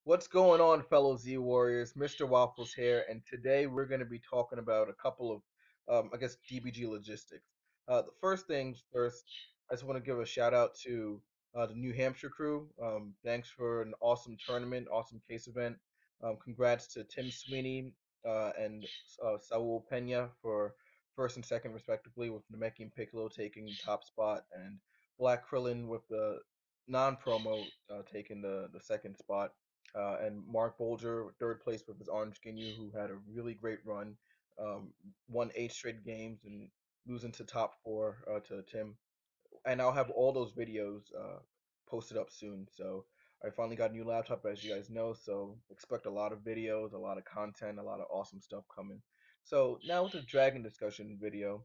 What's going on, fellow Z Warriors? Mr. Waffles here, and today we're going to be talking about a couple of, DBG logistics. The first things first, I just want to give a shout out to the New Hampshire crew. Thanks for an awesome tournament, awesome case event. Congrats to Tim Sweeney and Saul Pena for first and second, respectively, with Namekian Piccolo taking top spot, and Black Krillin with the non-promo taking the second spot, and Mark Bolger, third place with his Orange Ginyu, who had a really great run, won 8 straight games and losing to top four to Tim. And I'll have all those videos posted up soon. So I finally got a new laptop, as you guys know. So expect a lot of videos, a lot of content, a lot of awesome stuff coming. So now with the Dragon discussion video,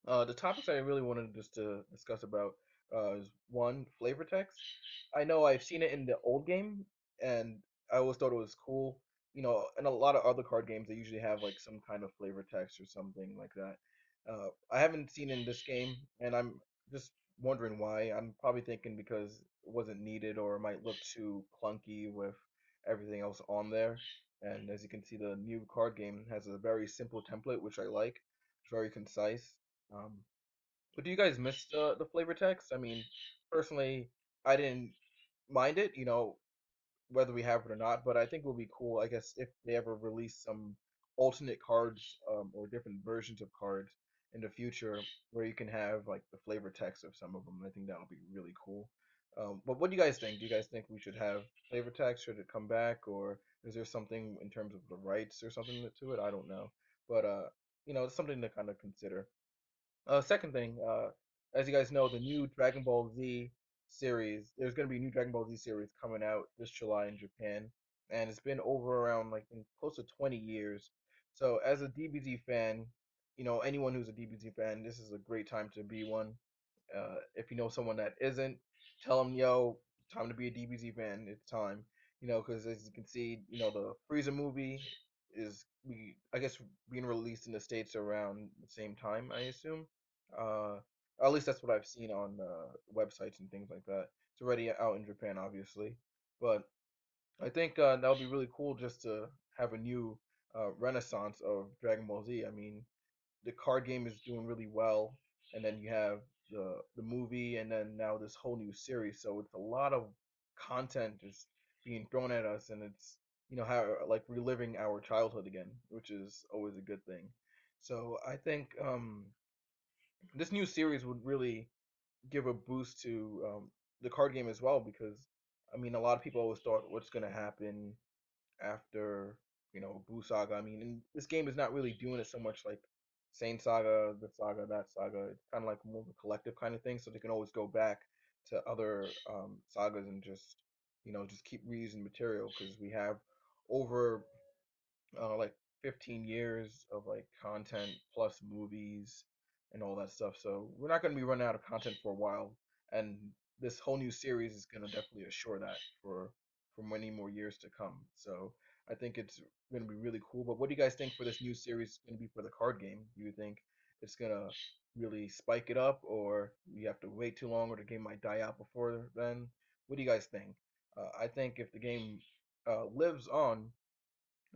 the topics I really wanted just to discuss about is one, flavor text. I know I've seen it in the old game, and I always thought it was cool. In a lot of other card games, they usually have like some kind of flavor text or something like that. I haven't seen it in this game, and I'm just wondering why. I'm probably thinking because it wasn't needed or it might look too clunky with everything else on there. And as you can see, the new card game has a very simple template, which I like. It's very concise. Um, but do you guys miss the flavor text? I mean, personally, I didn't mind it, whether we have it or not. But I think it would be cool, I guess, if they ever release some alternate cards or different versions of cards in the future where you can have like the flavor text of some of them. I think that would be really cool. But what do you guys think? Do you guys think we should have flavor text? Should it come back, or is there something in terms of the rights or something to it? I don't know, but it's something to kind of consider. Second thing, as you guys know, the new Dragon Ball Z series, there's going to be a new Dragon Ball Z series coming out this July in Japan, and it's been over around like close to 20 years. So as a DBZ fan, anyone who's a DBZ fan, this is a great time to be one. If you know someone that isn't, tell them, yo, time to be a DBZ fan. It's time, because as you can see, the Frieza movie is I guess being released in the States around the same time, I assume. Uh, at least that's what I've seen on websites and things like that. It's already out in Japan, obviously, but I think that would be really cool just to have a new renaissance of Dragon Ball Z. I mean, the card game is doing really well, and then you have the movie, and then now this whole new series. So it's a lot of content just being thrown at us, and it's how like reliving our childhood again, which is always a good thing. So I think this new series would really give a boost to the card game as well, because I mean a lot of people always thought what's gonna happen after Buu Saga. I mean, and this game is not really doing it so much like Saint Saga, the saga, that saga. It's kind of like more of a collective kind of thing, so they can always go back to other sagas and just keep reusing material because we have over like 15 years of like content plus movies and all that stuff. So we're not going to be running out of content for a while, and this whole new series is going to definitely assure that for many more years to come. So I think it's going to be really cool. But what do you guys think for this new series going to be for the card game? Do you think it's going to really spike it up, or you have to wait too long, or the game might die out before then? What do you guys think? I think if the game lives on,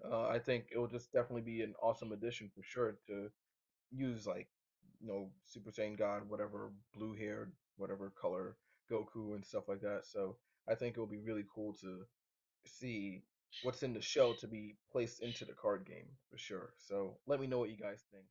I think it will just definitely be an awesome addition for sure to use like Super Saiyan God, whatever blue haired, whatever color Goku and stuff like that. So I think it will be really cool to see what's in the show to be placed into the card game for sure. So let me know what you guys think.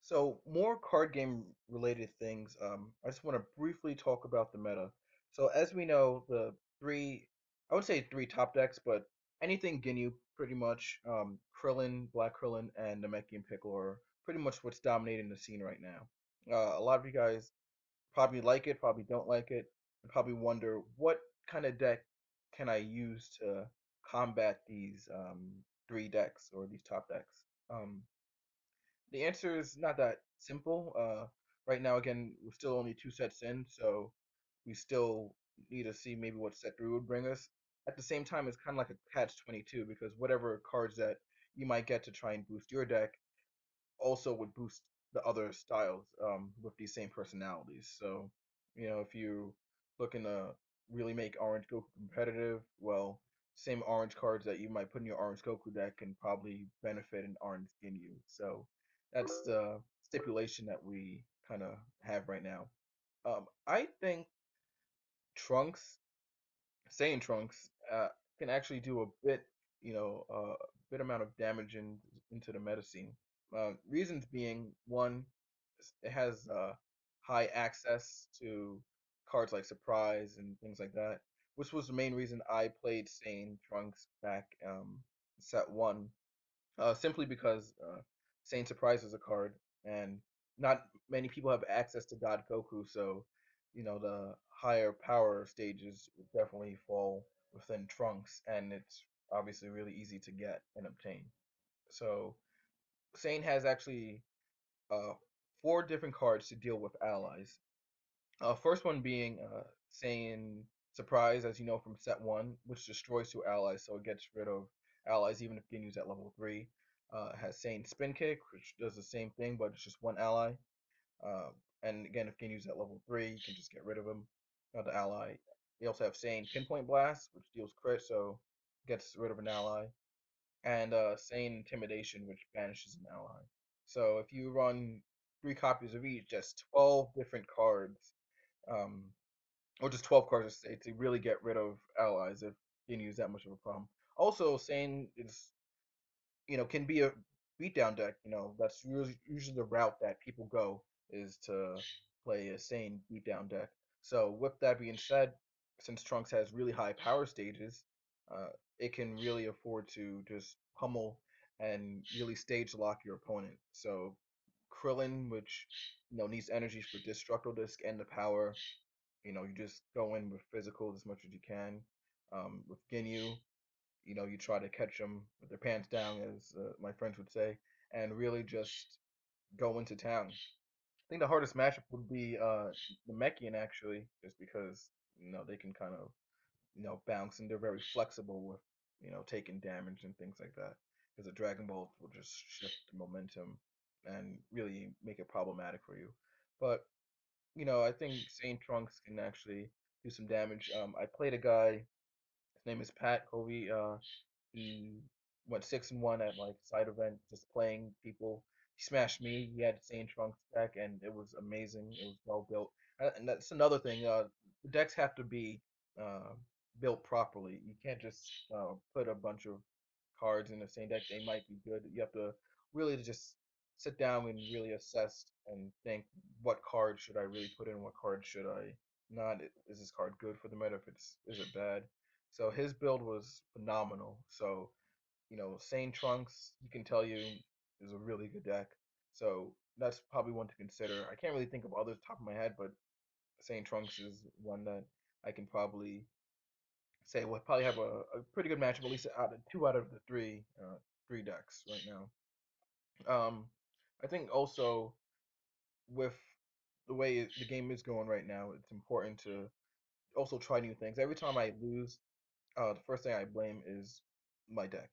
So more card game related things. I just want to briefly talk about the meta. So as we know, the three, I would say three top decks, but anything Ginyu, pretty much, Krillin, Black Krillin, and Namekian Piccolo are pretty much what's dominating the scene right now. A lot of you guys probably like it, probably don't like it, and probably wonder what kind of deck can I use to combat these three decks or these top decks. Um, the answer is not that simple. Right now, again, we're still only 2 sets in, so we still need to see maybe what set three would bring us. At the same time, it's kind of like a catch 22 because whatever cards that you might get to try and boost your deck also would boost the other styles with these same personalities. So, if you looking to really make Orange Goku competitive, well, same orange cards that you might put in your orange Goku deck can probably benefit an orange Ginyu. So that's the stipulation that we kind of have right now. I think Trunks, Saiyan Trunks, can actually do a bit, bit amount of damage into the meta scene. Reasons being, one, it has high access to cards like Surprise and things like that, which was the main reason I played Saiyan Trunks back set one, simply because Saiyan Surprise is a card, and not many people have access to God Goku, so the higher power stages would definitely fall within Trunks, and it's obviously really easy to get and obtain. So Saiyan has actually uh, four different cards to deal with allies. First one being Saiyan Surprise, as you know from set one, which destroys two allies, so it gets rid of allies even if Ginyu's at level three. It has Saiyan Spin Kick, which does the same thing, but it's just one ally. Uh, and again, if Ginyu's at level three, you can just get rid of him, the ally. They also have Saiyan Pinpoint Blast, which deals crit, so gets rid of an ally, and Saiyan Intimidation, which banishes an ally. So if you run three copies of each, that's 12 different cards, um, or just 12 cards to say, to really get rid of allies if you use that much of a problem. Also, Saiyan is can be a beatdown deck. That's usually the route that people go, is to play a Saiyan beatdown deck. So with that being said, since Trunks has really high power stages, uh, it can really afford to just pummel and really stage lock your opponent. So Krillin, which needs energies for Destructo Disc and the power, you just go in with physical as much as you can. With Ginyu, you try to catch them with their pants down, as my friends would say, and really just go into town. I think the hardest matchup would be the Mechian, actually, just because they can kind of bounce, and they're very flexible with taking damage and things like that. Because the Dragon Ball will just shift the momentum and really make it problematic for you. But I think Saint Trunks can actually do some damage. I played a guy. His name is Pat Covey. He went 6-1 at like side event, just playing people. He smashed me. He had Saiyan Trunks deck, and it was amazing. It was well built, and that's another thing. The decks have to be uh, built properly. You can't just put a bunch of cards in the same deck. They might be good. You have to really just sit down and really assess and think, what card should I really put in? What card should I not? Is this card good for the meta? If it's is it bad? So his build was phenomenal. So Sane Trunks, you can tell you, is a really good deck. So that's probably one to consider. I can't really think of others top of my head, but Sane Trunks is one that I can probably say will probably have a pretty good matchup, at least out of two out of the three decks right now. I think also, with the way the game is going right now, it's important to also try new things. Every time I lose, the first thing I blame is my deck.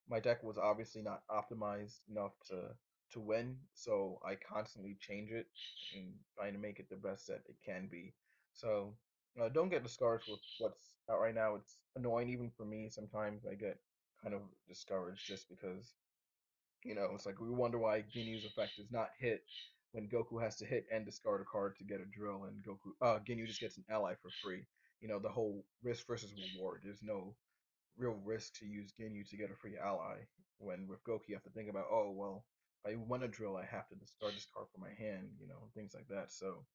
My deck was obviously not optimized enough to win, so I constantly change it and trying to make it the best that it can be. So don't get discouraged with what's out right now. It's annoying even for me. Sometimes I get kind of discouraged just because it's like we wonder why Ginyu's effect does not hit when Goku has to hit and discard a card to get a drill, and Ginyu just gets an ally for free. The whole risk versus reward. There's no real risk to use Ginyu to get a free ally. When with Goku, you have to think about, oh well, if I want a drill, I have to discard this card from my hand, things like that. So,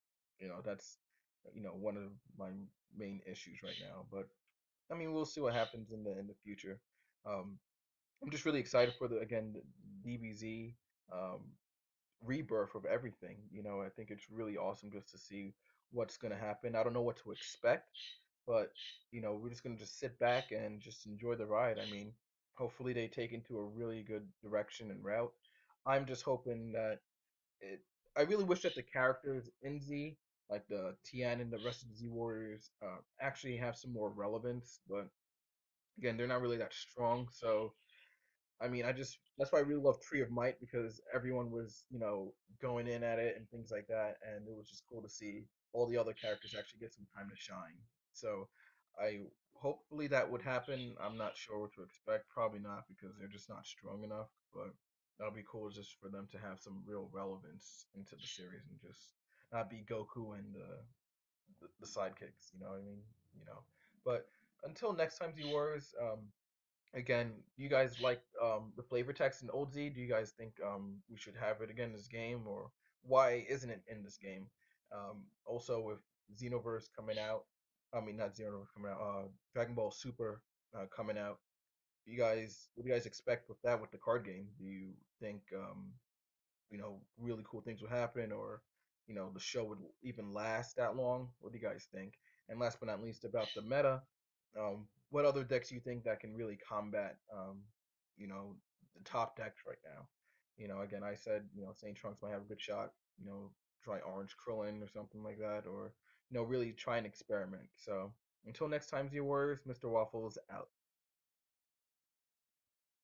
that's one of my main issues right now. But I mean, we'll see what happens in the future. Um, I'm just really excited for the DBZ um, rebirth of everything. I think it's really awesome just to see what's gonna happen. I don't know what to expect, but we're just gonna just sit back and just enjoy the ride. I mean, hopefully they take into a really good direction and route. I'm just hoping that it. I really wish that the characters in Z, like the Tien and the rest of the Z Warriors, actually have some more relevance. But again, they're not really that strong, so I mean, that's why I really love Tree of Might, because everyone was, going in at it and things like that, and it was just cool to see all the other characters actually get some time to shine. So I hopefully that would happen. I'm not sure what to expect. Probably not because they're just not strong enough. But that'll be cool just for them to have some real relevance into the series and just not be Goku and the sidekicks. You know what I mean? You know. But until next time, Z Warriors. Again, you guys like the flavor text in Old Z? Do you guys think we should have it again in this game, or why isn't it in this game? Also, with Xenoverse coming out, I mean not Xenoverse coming out, Dragon Ball Super coming out. What do you guys expect with that with the card game? Do you think really cool things would happen, or the show would even last that long? What do you guys think? And last but not least, about the meta, what other decks do you think that can really combat, you know, the top decks right now? Again, I said, Saint Trunks might have a good shot. Try Orange Krillin or something like that, or really try and experiment. So until next time, Z Warriors, Mr. Waffles out.